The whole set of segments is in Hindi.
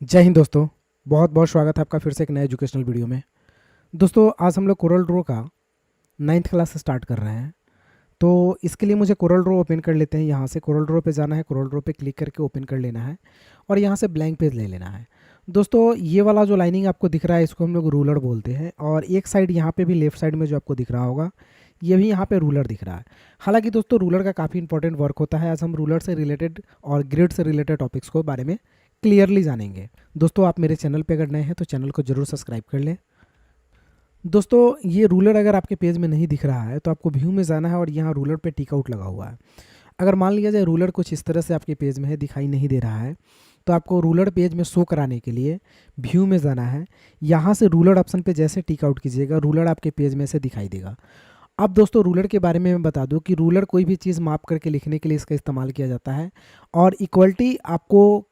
जय हिंद दोस्तों। बहुत बहुत स्वागत है आपका फिर से एक नए एजुकेशनल वीडियो में। दोस्तों आज हम लोग कोरल ड्रॉ का 9th क्लास स्टार्ट कर रहे हैं। तो इसके लिए मुझे कोरल ड्रॉ ओपन कर लेते हैं। यहाँ से कोरल ड्रॉ पे जाना है, कोरल ड्रॉ पे क्लिक करके ओपन कर लेना है और यहाँ से ब्लैंक पेज ले लेना है। दोस्तों ये वाला जो लाइनिंग आपको दिख रहा है इसको हम लोग रूलर बोलते हैं, और एक साइड यहाँ पे भी लेफ्ट साइड में जो आपको दिख रहा होगा ये भी यहाँ पे रूलर दिख रहा है। हालांकि दोस्तों रूलर का काफ़ी इंपॉर्टेंट वर्क होता है। आज हम रूलर से रिलेटेड और ग्रिड से रिलेटेड टॉपिक्स को बारे में क्लियरली जानेंगे। दोस्तों आप मेरे चैनल पे अगर नए हैं तो चैनल को जरूर सब्सक्राइब कर लें। दोस्तों ये रूलर अगर आपके पेज में नहीं दिख रहा है तो आपको व्यू में जाना है और यहाँ रूलर पे टिक आउट लगा हुआ है। अगर मान लिया जाए रूलर कुछ इस तरह से आपके पेज में है, दिखाई नहीं दे रहा है, तो आपको रूलर पेज में शो कराने के लिए व्यू में जाना है। यहाँ से रूलर ऑप्शन पे जैसे टिक आउट कीजिएगा रूलर आपके पेज में से दिखाई देगा। अब दोस्तों रूलर के बारे में मैं बता दूं कि रूलर कोई भी चीज़ माप करके लिखने के लिए इसका इस्तेमाल किया जाता है, और इक्वलिटी आपको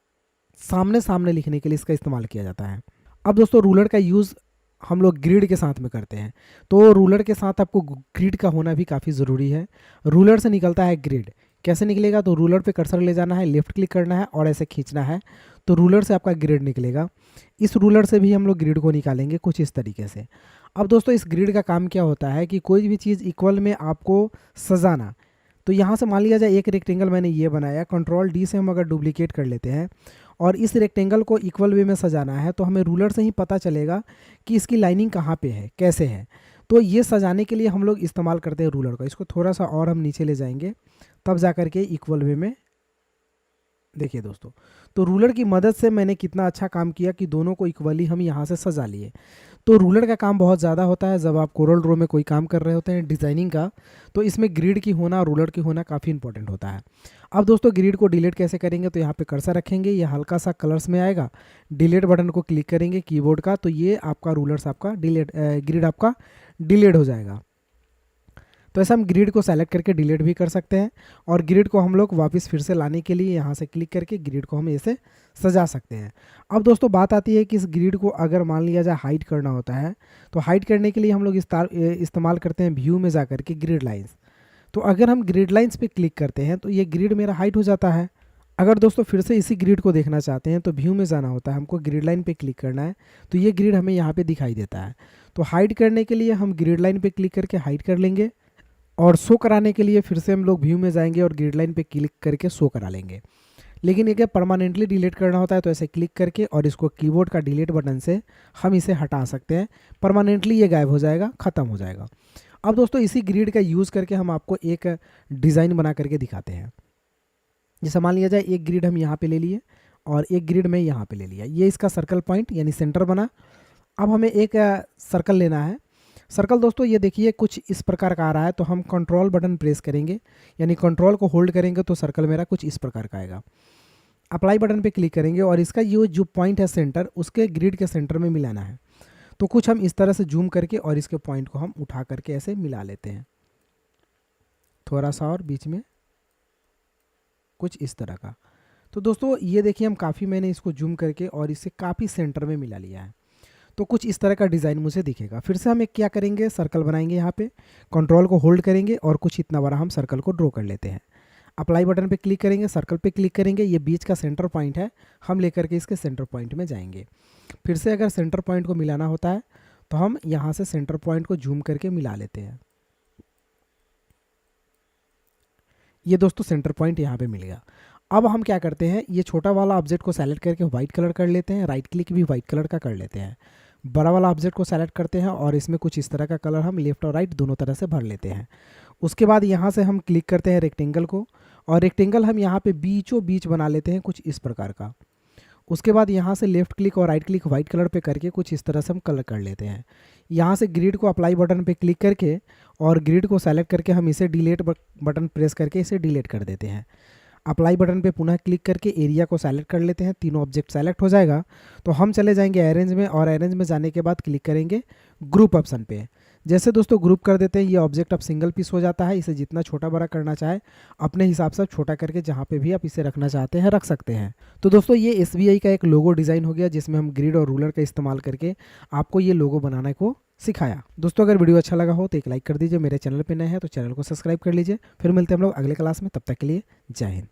सामने सामने लिखने के लिए इसका इस्तेमाल किया जाता है। अब दोस्तों रूलर का यूज़ हम लोग ग्रिड के साथ में करते हैं, तो रूलर के साथ आपको ग्रिड का होना भी काफ़ी ज़रूरी है। रूलर से निकलता है ग्रिड। कैसे निकलेगा? तो रूलर पे कर्सर ले जाना है, लेफ्ट क्लिक करना है और ऐसे खींचना है तो रूलर से आपका ग्रिड निकलेगा। इस रूलर से भी हम लोग ग्रिड को निकालेंगे कुछ इस तरीके से। अब दोस्तों इस ग्रिड का काम क्या होता है कि कोई भी चीज़ इक्वल में आपको सजाना। तो यहाँ से मान लिया जाए एक रेक्टेंगल मैंने ये बनाया, कंट्रोल डी से हम अगर डुप्लीकेट कर लेते हैं और इस रेक्टेंगल को इक्वल वे में सजाना है तो हमें रूलर से ही पता चलेगा कि इसकी लाइनिंग कहाँ पे है, कैसे है। तो ये सजाने के लिए हम लोग इस्तेमाल करते हैं रूलर का। इसको थोड़ा सा और हम नीचे ले जाएंगे तब जा कर के इक्वल वे में। देखिए दोस्तों, तो रूलर की मदद से मैंने कितना अच्छा काम किया कि दोनों को इक्वली हम यहाँ से सजा लिए। तो रूलर का काम बहुत ज़्यादा होता है जब आप कोरल ड्रॉ में कोई काम कर रहे होते हैं डिज़ाइनिंग का, तो इसमें ग्रिड की होना, रूलर की होना काफ़ी इंपॉर्टेंट होता है। अब दोस्तों ग्रिड को डिलीट कैसे करेंगे? तो यहाँ पे कर्सर रखेंगे, ये हल्का सा कलर्स में आएगा, डिलीट बटन को क्लिक करेंगे कीबोर्ड का, तो ये आपका रूलर से आपका डिलीट ग्रिड आपका डिलीट हो जाएगा। तो ऐसा हम ग्रिड को सेलेक्ट करके डिलीट भी कर सकते हैं, और ग्रिड को हम लोग वापस फिर से लाने के लिए यहाँ से क्लिक करके ग्रिड को हम ऐसे सजा सकते हैं। अब दोस्तों बात आती है कि इस ग्रिड को अगर मान लिया जाए हाइड करना होता है तो हाइड करने के लिए हम लोग इस्तेमाल करते हैं व्यू में जा करके ग्रिड लाइन्स। तो अगर हम ग्रिड लाइन्स पे क्लिक करते हैं तो ये ग्रिड मेरा हाइड हो जाता है। अगर दोस्तों फिर से इसी ग्रिड को देखना चाहते हैं तो व्यू में जाना होता है, हमको ग्रिड लाइन पे क्लिक करना है तो ये ग्रिड हमें यहाँ पे दिखाई देता है। तो हाइड करने के लिए हम ग्रिड लाइन पे क्लिक करके हाइड कर लेंगे, और शो कराने के लिए फिर से हम लोग व्यू में जाएंगे और ग्रिड लाइन पे क्लिक करके शो करा लेंगे। लेकिन ये परमानेंटली डिलीट करना होता है तो ऐसे क्लिक करके और इसको कीबोर्ड का डिलीट बटन से हम इसे हटा सकते हैं। परमानेंटली ये गायब हो जाएगा, ख़त्म हो जाएगा। अब दोस्तों इसी ग्रिड का यूज़ करके हम आपको एक डिज़ाइन बना करके दिखाते हैं। जैसे मान लिया जाए एक ग्रिड हम यहाँ पे ले लिए और एक ग्रिड में यहाँ पे ले लिया, ये इसका सर्कल पॉइंट यानी सेंटर बना। अब हमें एक सर्कल लेना है। सर्कल दोस्तों ये देखिए कुछ इस प्रकार का आ रहा है, तो हम कंट्रोल बटन प्रेस करेंगे, यानी कंट्रोल को होल्ड करेंगे तो सर्कल मेरा कुछ इस प्रकार का आएगा। अप्लाई बटन पे क्लिक करेंगे और इसका ये जो पॉइंट है सेंटर, उसके ग्रिड के सेंटर में मिलाना है। तो कुछ हम इस तरह से जूम करके और इसके पॉइंट को हम उठा करके ऐसे मिला लेते हैं, थोड़ा सा और बीच में कुछ इस तरह का। तो दोस्तों ये देखिए हम काफ़ी मैंने इसको जूम करके और इसे काफ़ी सेंटर में मिला लिया है। तो कुछ इस तरह का डिज़ाइन मुझे दिखेगा। फिर से हम एक क्या करेंगे, सर्कल बनाएंगे, यहाँ पे कंट्रोल को होल्ड करेंगे और कुछ इतना बड़ा हम सर्कल को ड्रॉ कर लेते हैं। अप्लाई बटन पे क्लिक करेंगे, सर्कल पे क्लिक करेंगे, ये बीच का सेंटर पॉइंट है, हम लेकर के इसके सेंटर पॉइंट में जाएंगे। फिर से अगर सेंटर पॉइंट को मिलाना होता है तो हम यहाँ से सेंटर पॉइंट को जूम करके मिला लेते हैं। ये दोस्तों सेंटर पॉइंट यहाँ पे मिल गया। अब हम क्या करते हैं, ये छोटा वाला ऑब्जेक्ट को सेलेक्ट करके वाइट कलर कर लेते हैं, राइट क्लिक भी वाइट कलर का कर लेते हैं। बड़ा वाला ऑब्जेक्ट को सेलेक्ट करते हैं और इसमें कुछ इस तरह का कलर हम लेफ्ट और राइट दोनों तरह से भर लेते हैं। उसके बाद यहाँ से हम क्लिक करते हैं रेक्टेंगल को, और रेक्टेंगल हम यहाँ पे बीचों बीच बना लेते हैं कुछ इस प्रकार का। उसके बाद यहाँ से लेफ्ट क्लिक और राइट क्लिक वाइट कलर पे करके कुछ इस तरह से हम कलर कर लेते हैं। यहाँ से ग्रिड को अप्लाई बटन पे क्लिक करके और ग्रिड को सेलेक्ट करके हम इसे डिलीट बटन प्रेस करके इसे डिलीट कर देते हैं। अप्लाई बटन पे पुनः क्लिक करके एरिया को सेलेक्ट कर लेते हैं, तीनों ऑब्जेक्ट सेलेक्ट हो जाएगा। तो हम चले जाएंगे अरेंज में, और अरेंज में जाने के बाद क्लिक करेंगे ग्रुप ऑप्शन पे। जैसे दोस्तों ग्रुप कर देते हैं ये ऑब्जेक्ट अब सिंगल पीस हो जाता है। इसे जितना छोटा बड़ा करना चाहे अपने हिसाब से छोटा करके जहाँ पे भी आप इसे रखना चाहते हैं रख सकते हैं। तो दोस्तों ये SBI का एक लोगो डिज़ाइन हो गया जिसमें हम ग्रिड और रूलर का इस्तेमाल करके आपको ये लोगो बनाने को सिखाया। दोस्तों अगर वीडियो अच्छा लगा हो तो एक लाइक कर दीजिए, मेरे चैनल पे नए हैं तो चैनल को सब्सक्राइब कर लीजिए। फिर मिलते हैं हम लोग अगले क्लास में, तब तक के लिए जय हिंद।